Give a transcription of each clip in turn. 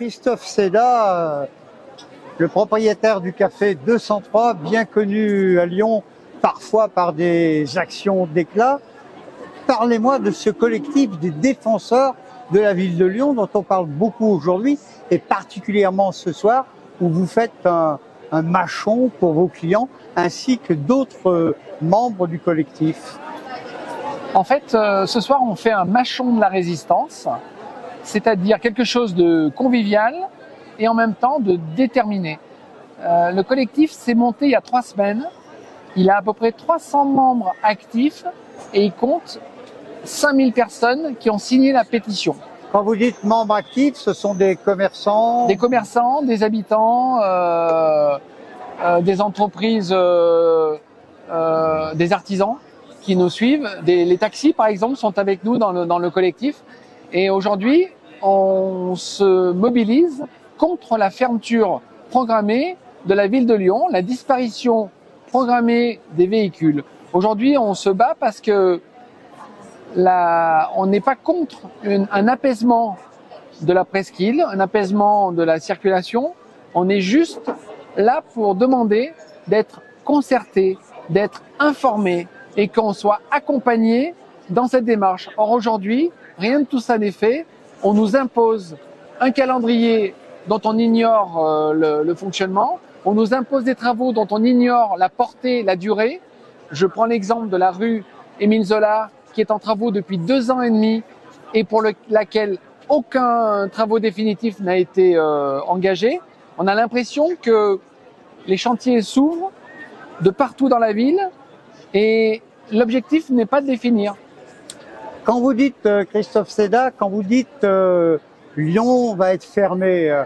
Christophe Seda, le propriétaire du café 203, bien connu à Lyon, parfois par des actions d'éclat. Parlez-moi de ce collectif des défenseurs de la ville de Lyon dont on parle beaucoup aujourd'hui et particulièrement ce soir où vous faites un mâchon pour vos clients ainsi que d'autres membres du collectif. En fait, ce soir, on fait un mâchon de la résistance, c'est-à-dire quelque chose de convivial et en même temps de déterminé. Le collectif s'est monté il y a 3 semaines. Il a à peu près 300 membres actifs et il compte 5000 personnes qui ont signé la pétition. Quand vous dites membres actifs, ce sont des commerçants? Des commerçants, des habitants, des entreprises, des artisans qui nous suivent. Les taxis, par exemple, sont avec nous dans le collectif. Et aujourd'hui, on se mobilise contre la fermeture programmée de la ville de Lyon, la disparition programmée des véhicules. Aujourd'hui, on se bat parce que on n'est pas contre un apaisement de la presqu'île, un apaisement de la circulation. On est juste là pour demander d'être concerté, d'être informé et qu'on soit accompagné dans cette démarche. Or aujourd'hui, rien de tout ça n'est fait. On nous impose un calendrier dont on ignore le fonctionnement. On nous impose des travaux dont on ignore la portée, la durée. Je prends l'exemple de la rue Émile Zola qui est en travaux depuis 2 ans et demi et pour laquelle aucun travaux définitif n'a été engagé. On a l'impression que les chantiers s'ouvrent de partout dans la ville et l'objectif n'est pas de les finir. Quand vous dites, Christophe Seda, quand vous dites Lyon va être fermé,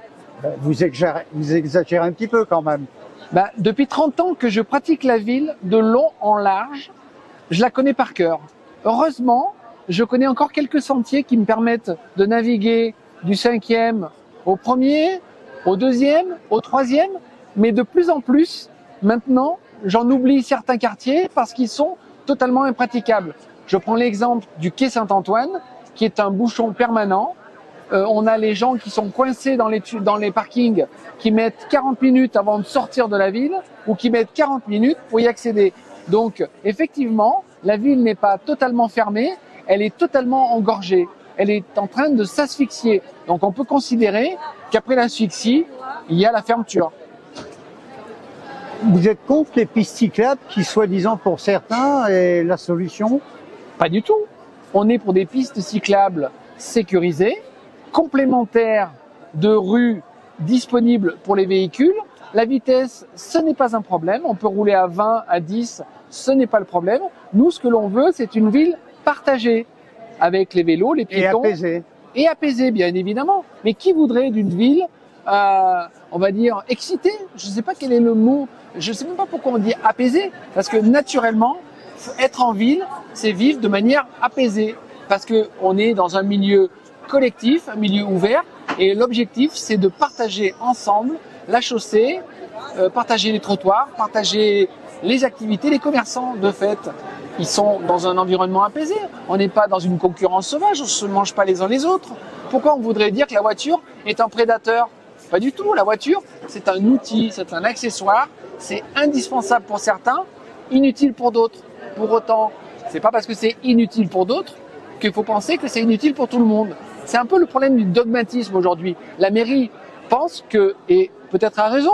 vous exagérez un petit peu quand même. Depuis 30 ans que je pratique la ville de long en large, je la connais par cœur. Heureusement, je connais encore quelques sentiers qui me permettent de naviguer du 5e au 1er, au 2e, au 3e, mais de plus en plus, maintenant, j'en oublie certains quartiers parce qu'ils sont totalement impraticables. Je prends l'exemple du quai Saint-Antoine, qui est un bouchon permanent. On a les gens qui sont coincés dans les parkings, qui mettent 40 minutes avant de sortir de la ville, ou qui mettent 40 minutes pour y accéder. Donc, effectivement, la ville n'est pas totalement fermée, elle est totalement engorgée. Elle est en train de s'asphyxier. Donc, on peut considérer qu'après l'asphyxie, il y a la fermeture. Vous êtes contre les pistes cyclables qui, soi-disant pour certains, est la solution? Pas du tout. On est pour des pistes cyclables sécurisées, complémentaires de rues disponibles pour les véhicules. La vitesse, ce n'est pas un problème. On peut rouler à 20, à 10, ce n'est pas le problème. Nous, ce que l'on veut, c'est une ville partagée avec les vélos, les piétons. Et apaisée. Et apaisée, bien évidemment. Mais qui voudrait d'une ville, on va dire, excitée? Je ne sais pas quel est le mot. Je ne sais même pas pourquoi on dit apaisée. Parce que naturellement, être en ville, c'est vivre de manière apaisée. Parce qu'on est dans un milieu collectif, un milieu ouvert. Et l'objectif, c'est de partager ensemble la chaussée, partager les trottoirs, partager les activités. Les commerçants, de fait, ils sont dans un environnement apaisé. On n'est pas dans une concurrence sauvage, on ne se mange pas les uns les autres. Pourquoi on voudrait dire que la voiture est un prédateur? Pas du tout. La voiture, c'est un outil, c'est un accessoire, c'est indispensable pour certains, inutile pour d'autres. Pour autant, c'est pas parce que c'est inutile pour d'autres qu'il faut penser que c'est inutile pour tout le monde. C'est un peu le problème du dogmatisme aujourd'hui. La mairie pense que, et peut-être a raison,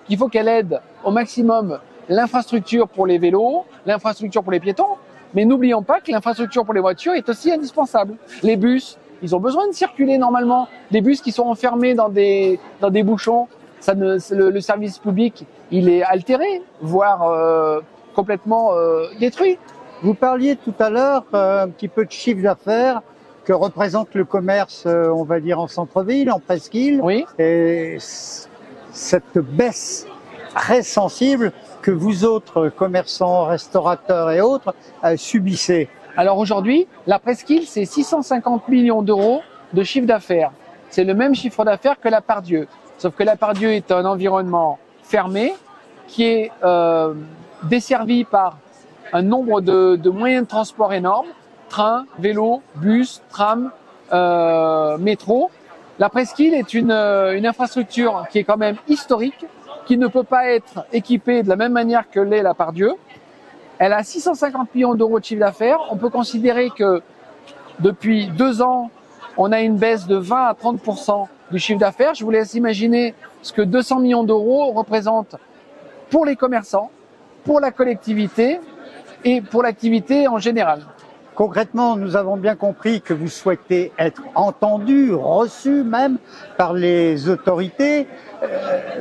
qu'il faut qu'elle aide au maximum l'infrastructure pour les vélos, l'infrastructure pour les piétons, mais n'oublions pas que l'infrastructure pour les voitures est aussi indispensable. Les bus, ils ont besoin de circuler normalement. Des bus qui sont enfermés dans des bouchons, le service public, il est altéré, voire complètement détruit. Vous parliez tout à l'heure un petit peu de chiffre d'affaires que représente le commerce, on va dire, en centre-ville, en presqu'île. Oui. Et cette baisse très sensible que vous autres, commerçants, restaurateurs et autres, subissez. Alors aujourd'hui, la presqu'île, c'est 650 millions d'euros de chiffre d'affaires. C'est le même chiffre d'affaires que la Part-Dieu. Sauf que la Part-Dieu est un environnement fermé qui est desservi par un nombre de moyens de transport énormes, train, vélo, bus, tram, métro. La presqu'île est une infrastructure qui est quand même historique, qui ne peut pas être équipée de la même manière que l'est la Part-Dieu. Elle a 650 millions d'euros de chiffre d'affaires. On peut considérer que depuis 2 ans, on a une baisse de 20 à 30% du chiffre d'affaires. Je vous laisse imaginer ce que 200 millions d'euros représentent pour les commerçants, pour la collectivité et pour l'activité en général. Concrètement, nous avons bien compris que vous souhaitez être entendu, reçu même par les autorités.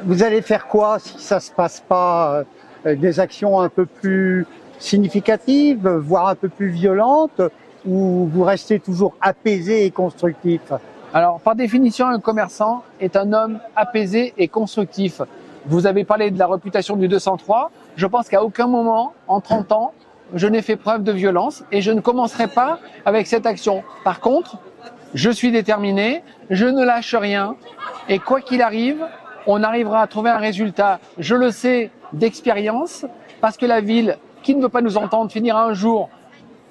Vous allez faire quoi si ça se passe pas? Des actions un peu plus significatives, voire un peu plus violentes, ou vous restez toujours apaisé et constructif? Alors, par définition, un commerçant est un homme apaisé et constructif. Vous avez parlé de la réputation du 203. Je pense qu'à aucun moment, en 30 ans, je n'ai fait preuve de violence et je ne commencerai pas avec cette action. Par contre, je suis déterminé, je ne lâche rien et quoi qu'il arrive, on arrivera à trouver un résultat. Je le sais d'expérience parce que la ville qui ne veut pas nous entendre finira un jour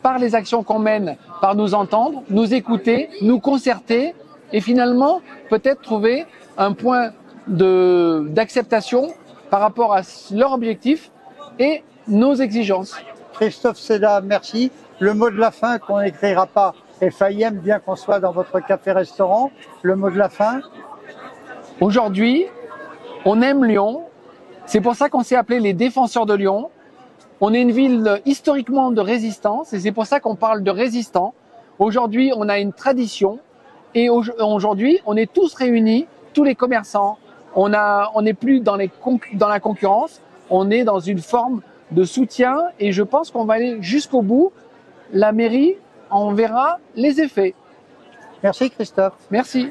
par les actions qu'on mène, par nous entendre, nous écouter, nous concerter et finalement peut-être trouver un point d'acceptation par rapport à leur objectif et nos exigences. Christophe Seda, merci. Le mot de la fin qu'on n'écrira pas FAIM, bien qu'on soit dans votre café-restaurant. Le mot de la fin? Aujourd'hui, on aime Lyon. C'est pour ça qu'on s'est appelé les défenseurs de Lyon. On est une ville historiquement de résistance et c'est pour ça qu'on parle de résistants. Aujourd'hui, on a une tradition et aujourd'hui, on est tous réunis, tous les commerçants. On n'est plus dans la concurrence, on est dans une forme de soutien et je pense qu'on va aller jusqu'au bout. La mairie en verra les effets. Merci Christophe. Merci.